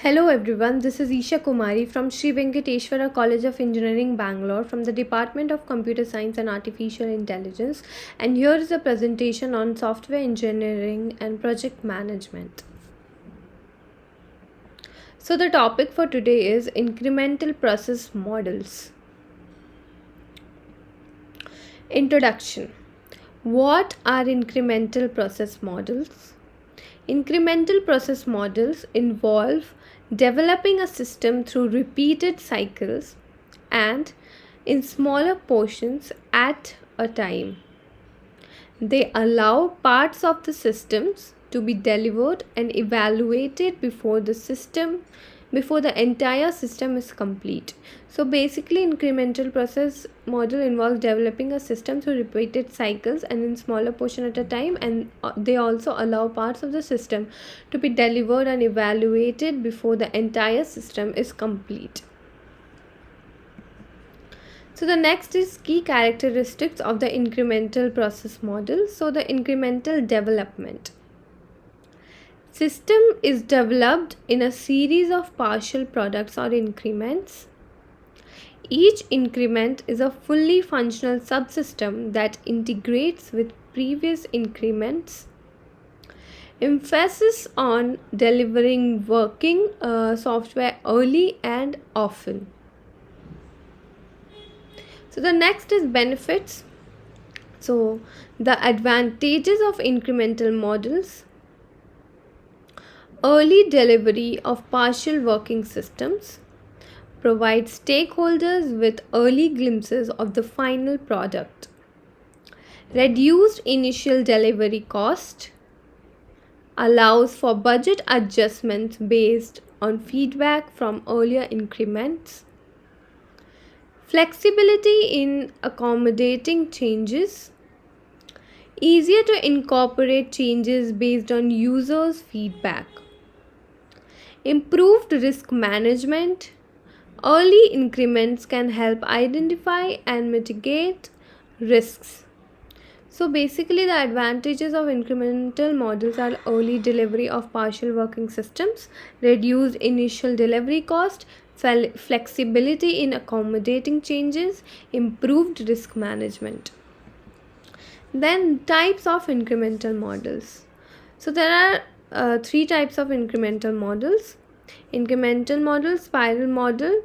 Hello everyone, this is Isha Kumari from Sri Venkateshwara College of Engineering, Bangalore, from the Department of Computer Science and Artificial Intelligence, and here is a presentation on software engineering and project management. So the topic for today is incremental process models. Introduction. What are incremental process models? Incremental process models involve developing a system through repeated cycles and in smaller portions at a time. They allow parts of the systems to be delivered and evaluated before the entire system is complete. So basically incremental process model involves developing a system through repeated cycles and in smaller portion at a time, and they also allow parts of the system to be delivered and evaluated before the entire system is complete. So the next is key characteristics of the incremental process model. So the incremental development. System is developed in a series of partial products or increments. Each increment is a fully functional subsystem that integrates with previous increments. Emphasis on delivering working software early and often. So the next is benefits. So the advantages of incremental models: early delivery of partial working systems, provide stakeholders with early glimpses of the final product, reduced initial delivery cost, allows for budget adjustments based on feedback from earlier increments, flexibility in accommodating changes, easier to incorporate changes based on users' feedback, improved risk management. Early increments can help identify and mitigate risks. So basically the advantages of incremental models are early delivery of partial working systems, reduced initial delivery cost, flexibility in accommodating changes, improved risk management. Then types of incremental models. So there are three types of incremental models: incremental model, spiral model,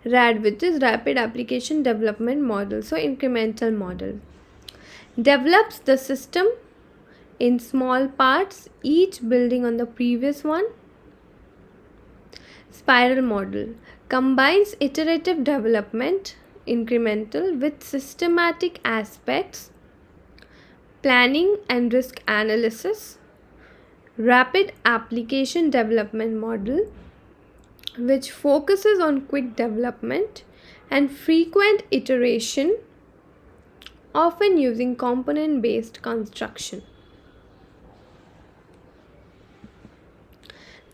RAD, which is rapid application development model. So incremental model develops the system in small parts, each building on the previous one. Spiral model combines iterative development, incremental, with systematic aspects, planning and risk analysis. Rapid application development model, which focuses on quick development and frequent iteration, often using component based construction.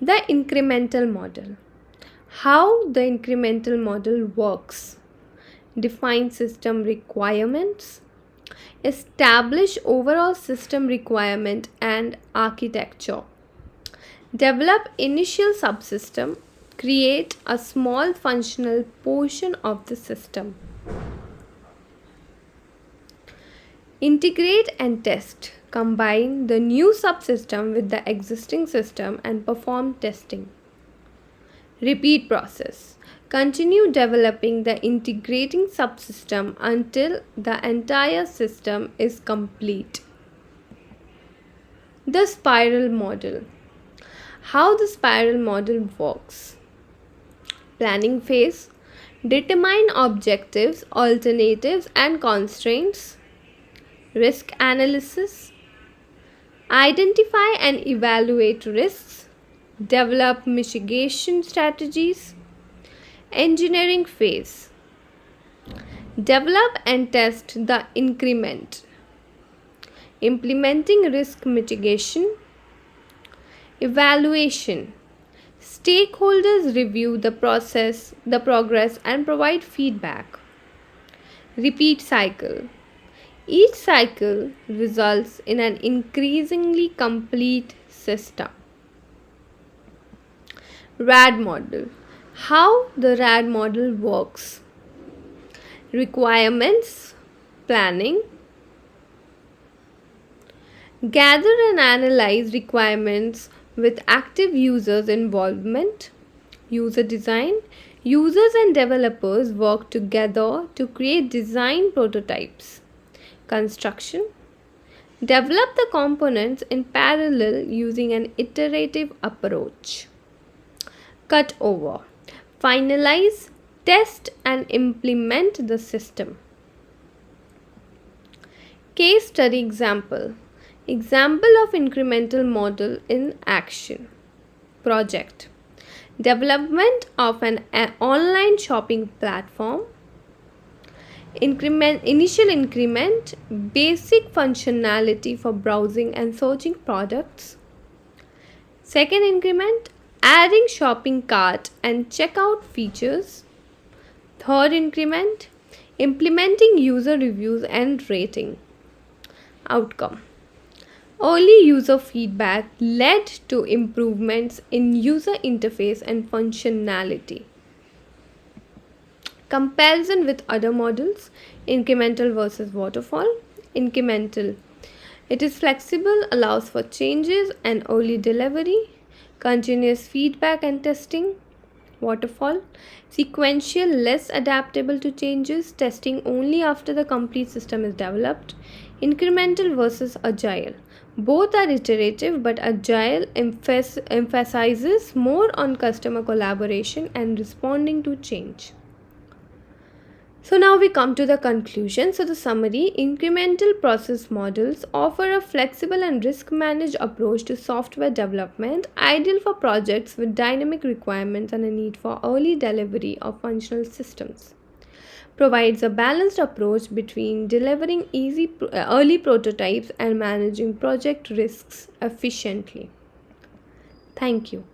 The incremental model. How the incremental model works: define system requirements, establish overall system requirement and architecture, develop initial subsystem, create a small functional portion of the system, integrate and test, combine the new subsystem with the existing system and perform testing. Repeat process. Continue developing the integrating subsystem until the entire system is complete. The spiral model. How the spiral model works: planning phase, determine objectives, alternatives, and constraints. Risk analysis, identify and evaluate risks, develop mitigation strategies. Engineering phase, develop and test the increment, implementing risk mitigation. Evaluation, stakeholders review the process, the progress, and provide feedback. Repeat cycle, each cycle results in an increasingly complete system. RAD model. How the RAD model works: requirements, planning, gather and analyze requirements with active users' involvement, user design. Users and developers work together to create design prototypes. Construction. Develop the components in parallel using an iterative approach. Cut over. Finalize, test, and implement the system. Case study example. Example of incremental model in action. Project. Development of an online shopping platform. Initial increment, basic functionality for browsing and searching products. Second increment, adding shopping cart and checkout features. Third increment, implementing user reviews and rating. Outcome. Early user feedback led to improvements in user interface and functionality. Comparison with other models: incremental versus waterfall. Incremental. It is flexible, allows for changes and early delivery, continuous feedback and testing. Waterfall. Sequential, less adaptable to changes, testing only after the complete system is developed. Incremental versus agile. Both are iterative, but agile emphasizes more on customer collaboration and responding to change. So now we come to the conclusion. So the summary: incremental process models offer a flexible and risk managed approach to software development, ideal for projects with dynamic requirements and a need for early delivery of functional systems. Provides a balanced approach between delivering early prototypes and managing project risks efficiently. Thank you.